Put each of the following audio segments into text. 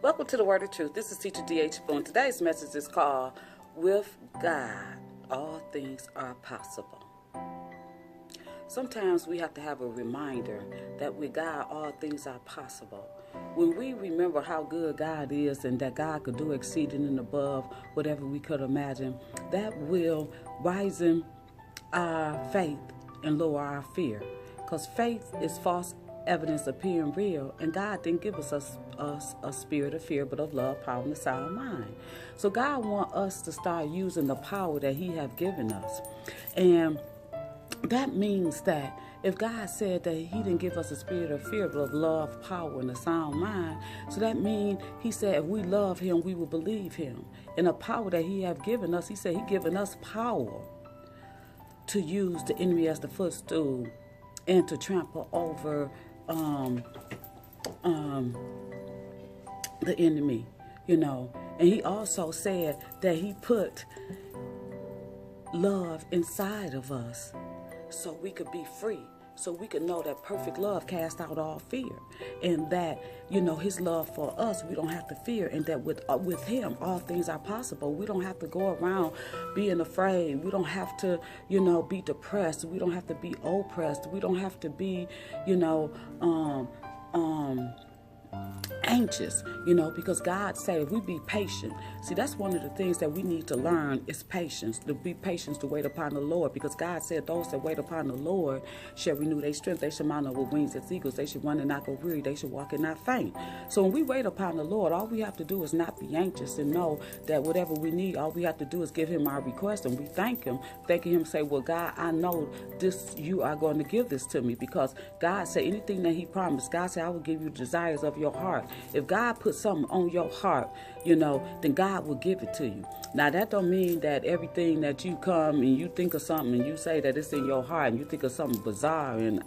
Welcome to the Word of Truth. This is Teacher D.H. Boone. Today's message is called, With God, All Things Are Possible. Sometimes we have to have a reminder that with God, all things are possible. When we remember how good God is and that God could do exceeding and above whatever we could imagine, that will wisen our faith and lower our fear. Because faith is false evidence appearing real, and God didn't give us a spirit of fear, but of love, power, and a sound mind. So God wants us to start using the power that He have given us. And that means that if God said that He didn't give us a spirit of fear, but of love, power, and a sound mind, so that means He said if we love Him, we will believe Him. And the power that He have given us, He said He given us power to use the enemy as the footstool and to trample over the enemy, And He also said that He put love inside of us so we could be free, so we could know that perfect love casts out all fear, and that His love for us, we don't have to fear, and that with Him all things are possible. We don't have to go around being afraid. We don't have to be depressed. We don't have to be oppressed. We don't have to be anxious, because God said if we be patient. See, that's one of the things that we need to learn is patience, to be patient, to wait upon the Lord, because God said those that wait upon the Lord shall renew their strength. They shall mount up with wings as eagles. They should run and not go weary. They should walk and not faint. So when we wait upon the Lord, all we have to do is not be anxious and know that whatever we need, all we have to do is give Him our request, and we thank Him, thanking Him, say, well, God, I know this, you are going to give this to me, because God said anything that He promised, God said, I will give you the desires of your heart. If God puts something on your heart, then God will give it to you. Now, that don't mean that everything that you come and you think of something and you say that it's in your heart and you think of something bizarre and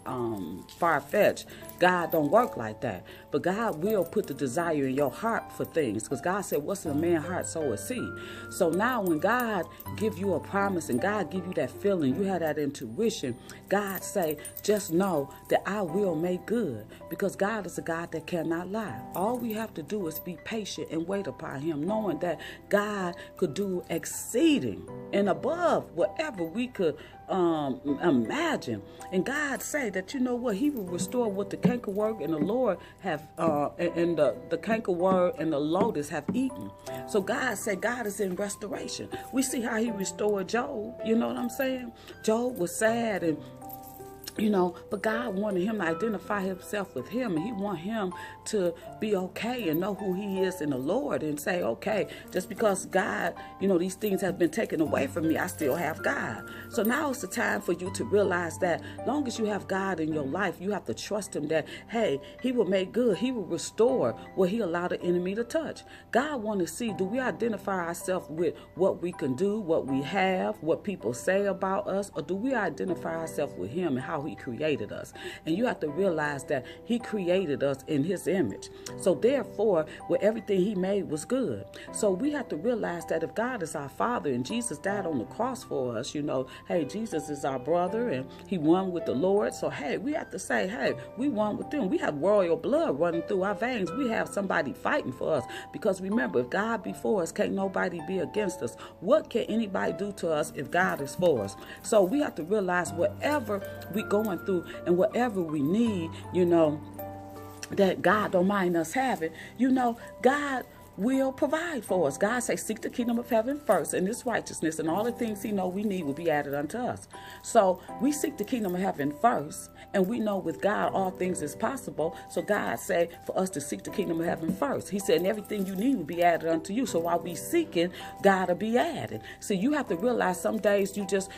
far-fetched. God don't work like that. But God will put the desire in your heart for things, because God said, what's in a man's heart, so is he. So now when God give you a promise and God give you that feeling, you have that intuition, God say, just know that I will make good, because God is a God that cannot lie. All we have to do is be patient and wait upon Him, knowing that God could do exceeding and above whatever we could imagine. And God say that He will restore what the cankerworm and the Lord have and the cankerworm and the locust have eaten. So God said God is in restoration. We see how He restored Job. You know what I'm saying? Job was sad and but God wanted him to identify himself with Him, and He want him to be okay and know who he is in the Lord, and say, okay, just because God, these things have been taken away from me, I still have God. So now it's the time for you to realize that long as you have God in your life, you have to trust Him that, hey, He will make good. He will restore what He allowed the enemy to touch. God want to see, do we identify ourselves with what we can do, what we have, what people say about us, or do we identify ourselves with Him and how He created us? And you have to realize that He created us in His image. So therefore, everything He made was good. So we have to realize that if God is our Father and Jesus died on the cross for us, hey, Jesus is our brother and He won with the Lord. So hey, we have to say, hey, we won with them. We have royal blood running through our veins. We have somebody fighting for us. Because remember, if God be for us, can't nobody be against us. What can anybody do to us if God is for us? So we have to realize whatever we going through and whatever we need, that God don't mind us having, God will provide for us. God say, seek the kingdom of heaven first and His righteousness, and all the things He know we need will be added unto us. So we seek the kingdom of heaven first, and we know with God all things is possible. So God say for us to seek the kingdom of heaven first. He said, and everything you need will be added unto you. So while we seeking, God will be added. So you have to realize some days you just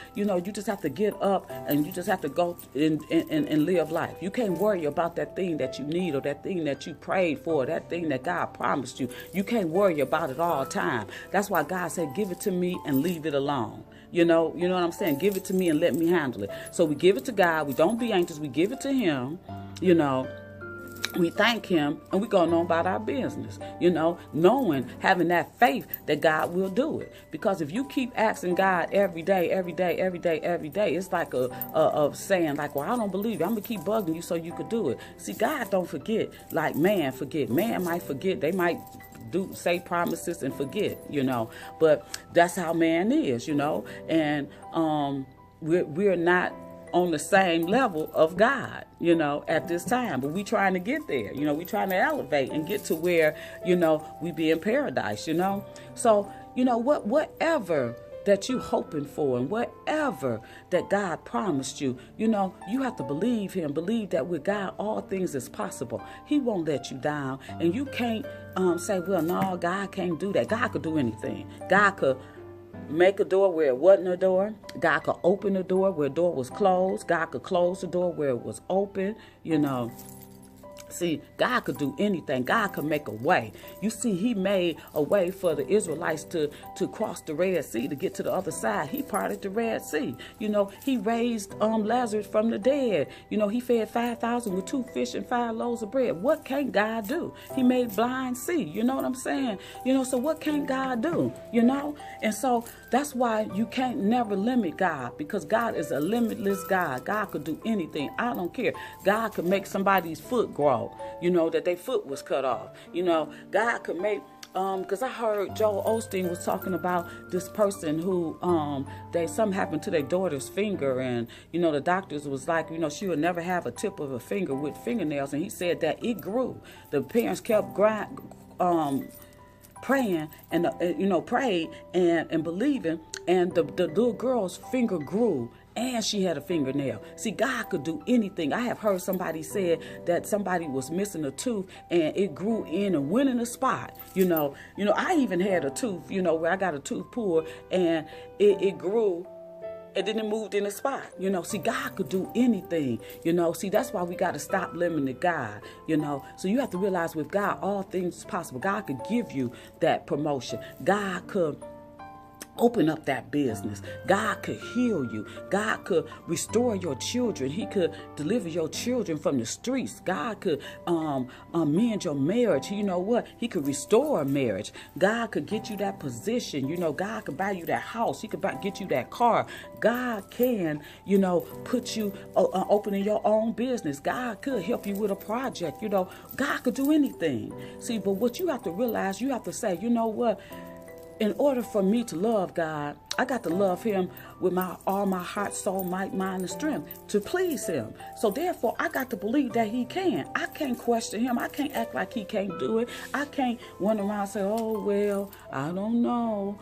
have to get up and you just have to go and live life. You can't worry about that thing that you need or that thing that you prayed for, that thing that God promised you. You can't worry about it all the time. That's why God said, give it to me and leave it alone. You know what I'm saying? Give it to me and let me handle it. So we give it to God. We don't be anxious. We give it to Him, we thank Him, and we go on about our business, knowing, having that faith that God will do it. Because if you keep asking God every day, it's like a saying like, well, I don't believe you. I'm going to keep bugging you so you could do it. See, God don't forget like man forget. Man might forget. They might say promises and forget, but that's how man is, and we're not on the same level of God, at this time, but we trying to get there, we trying to elevate and get to where, we be in paradise, so, whatever that you hoping for and whatever that God promised you, you have to believe him, believe that with God, all things is possible. He won't let you down. And you can't say, well, no, God can't do that. God could do anything. God could make a door where it wasn't a door. God could open a door where a door was closed. God could close the door where it was open, See, God could do anything. God could make a way. You see, he made a way for the Israelites to cross the Red Sea to get to the other side. He parted the Red Sea. He raised Lazarus from the dead. He fed 5,000 with 2 fish and 5 loaves of bread. What can't God do? He made blind see. You know what I'm saying? So what can't God do? And so that's why you can't never limit God, because God is a limitless God. God could do anything. I don't care. God could make somebody's foot grow. That their foot was cut off. God could make, because I heard Joel Osteen was talking about this person who, something happened to their daughter's finger, and, the doctors was like, she would never have a tip of a finger with fingernails, and he said that it grew. The parents kept praying and, prayed and believing, and the little girl's finger grew. And she had a fingernail. See, God could do anything. I have heard somebody say that somebody was missing a tooth and it grew in and went in a spot. I even had a tooth, where I got a tooth pulled and it grew and then it moved in a spot. See, God could do anything. See, that's why we got to stop limiting God. So you have to realize with God, all things is possible. God could give you that promotion. God could open up that business. God could heal you. God could restore your children. He could deliver your children from the streets. God could mend your marriage. You know what? He could restore a marriage. God could get you that position. God could buy you that house. He could get you that car. God can, put you opening your own business. God could help you with a project. God could do anything. See, but what you have to realize, you have to say, you know what? In order for me to love God, I got to love him with all my heart, soul, might, mind, and strength to please him. So therefore, I got to believe that he can. I can't question him. I can't act like he can't do it. I can't run around and say, oh, well, I don't know.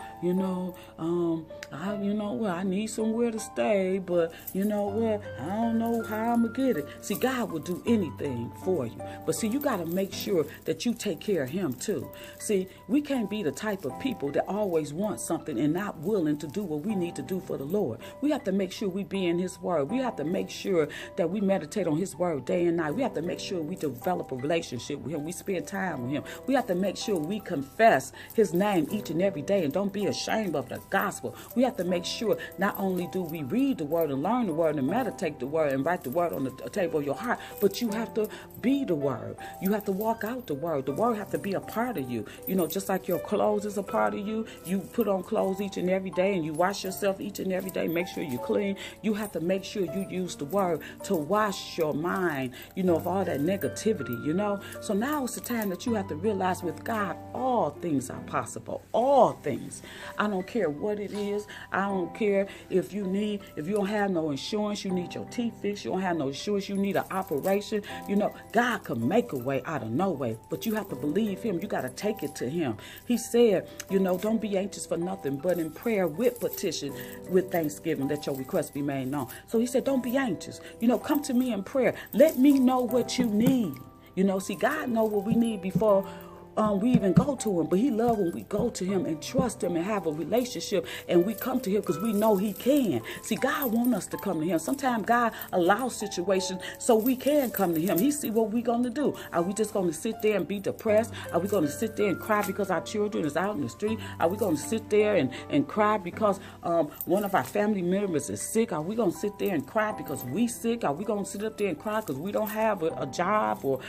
I need somewhere to stay, but you know what? I don't know how I'm going to get it. See, God will do anything for you. But see, you got to make sure that you take care of him too. See, we can't be the type of people that always want something and not willing to do what we need to do for the Lord. We have to make sure we be in his word. We have to make sure that we meditate on his word day and night. We have to make sure we develop a relationship with him. We spend time with him. We have to make sure we confess his name each and every day and don't be ashamed of the gospel. We have to make sure not only do we read the word and learn the word and meditate the word and write the word on the table of your heart, but you have to be the word. You have to walk out the word. The word have to be a part of you. Just like your clothes is a part of you. You put on clothes each and every day and you wash yourself each and every day. Make sure you're clean. You have to make sure you use the word to wash your mind, of all that negativity, So now it's the time that you have to realize with God, all things are possible. All things. I don't care what it is. I don't care if you don't have no insurance, you need your teeth fixed. You don't have no insurance, you need an operation. God can make a way out of no way, but you have to believe him. You got to take it to him. He said, don't be anxious for nothing, but in prayer with petition, with thanksgiving, let your requests be made known. So he said, don't be anxious. Come to me in prayer. Let me know what you need. See, God knows what we need before we even go to him, but he loves when we go to him and trust him and have a relationship, and we come to him because we know he can. See, God wants us to come to him. Sometimes God allows situations so we can come to him. He see what we're going to do. Are we just going to sit there and be depressed? Are we going to sit there and cry because our children is out in the street? Are we going to sit there and cry because one of our family members is sick? Are we going to sit there and cry because we sick? Are we going to sit up there and cry because we don't have a job or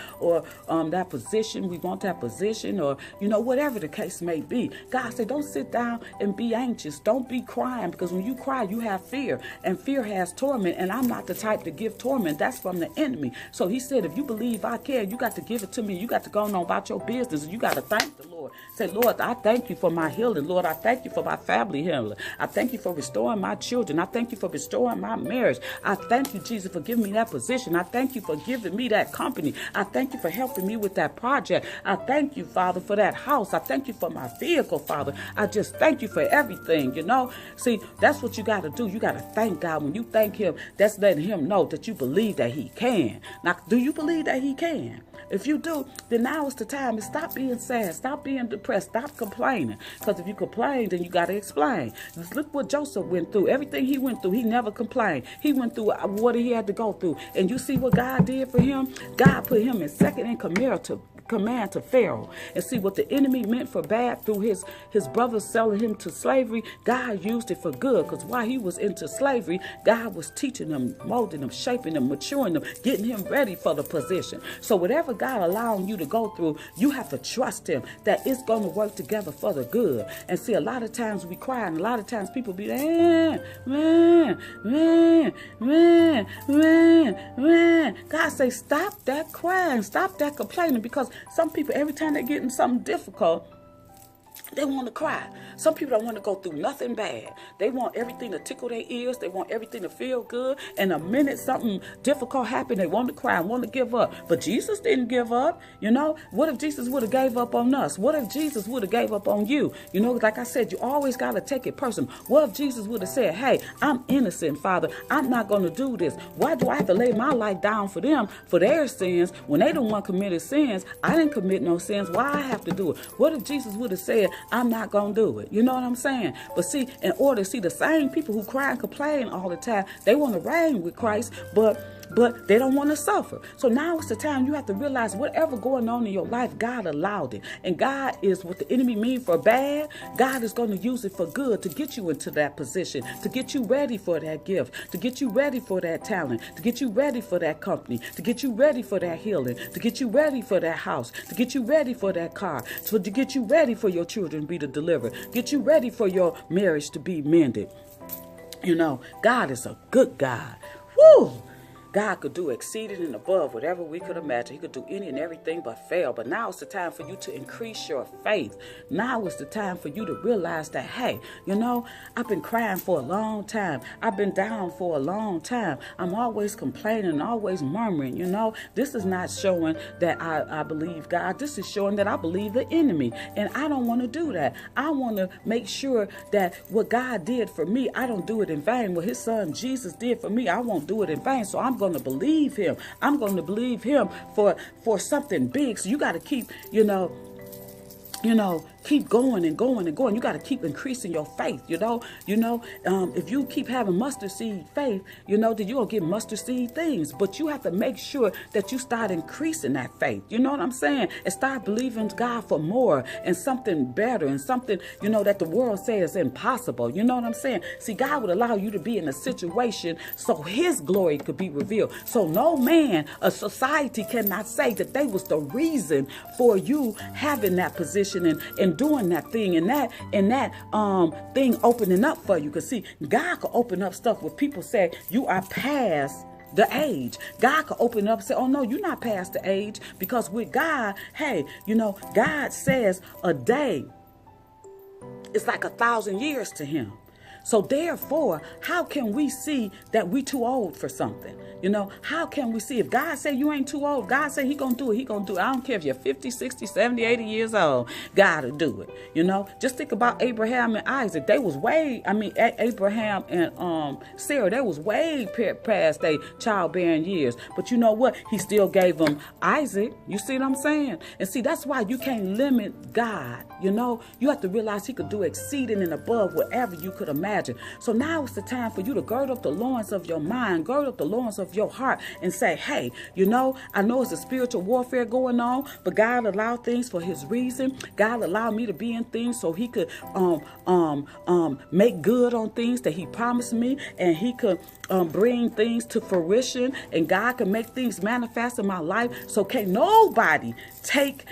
that position? We want that position, or whatever the case may be. God said, don't sit down and be anxious. Don't be crying, because when you cry, you have fear, and fear has torment, and I'm not the type to give torment. That's from the enemy. So he said, if you believe I can, you got to give it to me. You got to go on about your business, and you got to thank the Lord. Say, Lord, I thank you for my healing. Lord, I thank you for my family healing. I thank you for restoring my children. I thank you for restoring my marriage. I thank you, Jesus, for giving me that position. I thank you for giving me that company. I thank you for helping me with that project. I thank you, Father, for that house. I thank you for my vehicle, Father. I just thank you for everything, you know. See, that's what you got to do. You got to thank God. When you thank him, that's letting him know that you believe that he can. Now, do you believe that he can? If you do, then now is the time to stop being sad, stop being depressed, stop complaining. Because if you complain, then you got to explain. Just look what Joseph went through. Everything he went through, he never complained. He went through what he had to go through. And you see what God did for him? God put him in second in command to Pharaoh. And see what the enemy meant for bad through his brothers selling him to slavery, God used it for good. Because while he was into slavery, God was teaching him, molding him, shaping him, maturing him, getting him ready for the position. So whatever God allowing you to go through, you have to trust him that it's going to work together for the good. And see, a lot of times we cry, and a lot of times people be like, man. God say, stop that crying, stop that complaining, because some people, every time they get in something difficult, they want to cry. Some people don't want to go through nothing bad. They want everything to tickle their ears. They want everything to feel good. And the minute something difficult happened, they want to cry and want to give up. But Jesus didn't give up. You know, what if Jesus would have gave up on us? What if Jesus would have gave up on you? You know, like I said, you always got to take it personal. What if Jesus would have said, hey, I'm innocent, Father. I'm not going to do this. Why do I have to lay my life down for them, for their sins, when they don't want committed sins? I didn't commit no sins. Why I have to do it? What if Jesus would have said, I'm not going to do it? You know what I'm saying? But see, in order to see the same people who cry and complain all the time, they want to reign with Christ, but they don't want to suffer. So now it's the time you have to realize whatever going on in your life, God allowed it. And God is what the enemy means for bad. God is going to use it for good to get you into that position, to get you ready for that gift, to get you ready for that talent, to get you ready for that company, to get you ready for that healing, to get you ready for that house, to get you ready for that car, to get you ready for your children to be delivered, get you ready for your marriage to be mended. You know, God is a good God. Woo! God could do exceeding and above whatever we could imagine. He could do any and everything but fail. But now it's the time for you to increase your faith. Now is the time for you to realize that, hey, you know, I've been crying for a long time. I've been down for a long time. I'm always complaining, always murmuring, you know. This is not showing that I believe God. This is showing that I believe the enemy. And I don't want to do that. I want to make sure that what God did for me, I don't do it in vain. What his son Jesus did for me, I won't do it in vain. So I'm going to believe him. I'm going to believe him for something big. So you got to keep, keep going and going and going. You got to keep increasing your faith, if you keep having mustard seed faith, then you're going to get mustard seed things. But you have to make sure that you start increasing that faith. You know what I'm saying? And start believing God for more and something better and something, that the world says is impossible. You know what I'm saying? See, God would allow you to be in a situation so his glory could be revealed. So no man, a society cannot say that they was the reason for you having that position and doing that thing and that thing opening up for you. Because see, God could open up stuff where people say you are past the age. God could open up and say, oh no, you're not past the age. Because with God, hey, God says a day is like 1,000 years to him. So therefore, how can we see that we too old for something? How can we see if God say you ain't too old? God say he gonna do it. He gonna do it. I don't care if you're 50, 60, 70, 80 years old. God will do it. Just think about Abraham and Isaac. They was Abraham and Sarah, they was way past their childbearing years. But you know what? He still gave them Isaac. You see what I'm saying? And see, that's why you can't limit God. You have to realize he could do exceeding and above whatever you could imagine. So now it's the time for you to gird up the loins of your mind, gird up the loins of your heart and say, hey, I know it's a spiritual warfare going on, but God allowed things for his reason. God allowed me to be in things so he could make good on things that he promised me, and he could bring things to fruition, and God can make things manifest in my life. So can't nobody take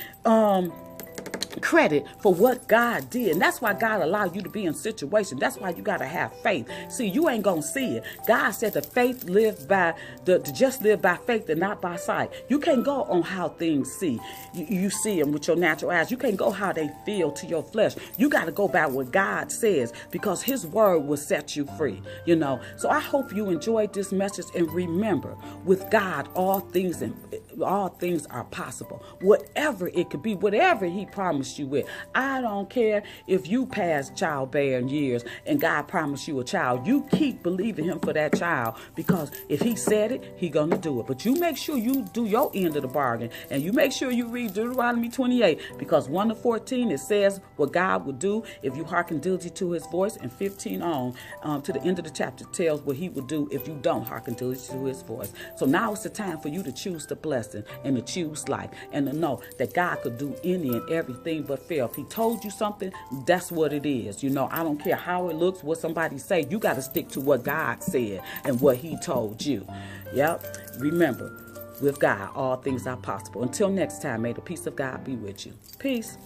credit for what God did. And that's why God allowed you to be in situations. That's why you got to have faith. See, you ain't going to see it. God said the faith live by, to just live by faith and not by sight. You can't go on how things see. You see them with your natural eyes. You can't go how they feel to your flesh. You got to go by what God says, because his word will set you free, you know. So I hope you enjoyed this message, and remember, with God, all things are possible. Whatever it could be, whatever he promised you with. I don't care if you pass childbearing years and God promised you a child. You keep believing him for that child, because if he said it, he gonna do it. But you make sure you do your end of the bargain, and you make sure you read Deuteronomy 28, because 1-14, it says what God will do if you hearken diligently to his voice, and 15 on to the end of the chapter tells what he will do if you don't hearken diligently to his voice. So now it's the time for you to choose the blessing and to choose life, and to know that God could do any and everything but fail. If he told you something, that's what it is. You know, I don't care how it looks, what somebody say. You got to stick to what God said and what he told you. Yep. Remember, with God, all things are possible. Until next time, may the peace of God be with you. Peace.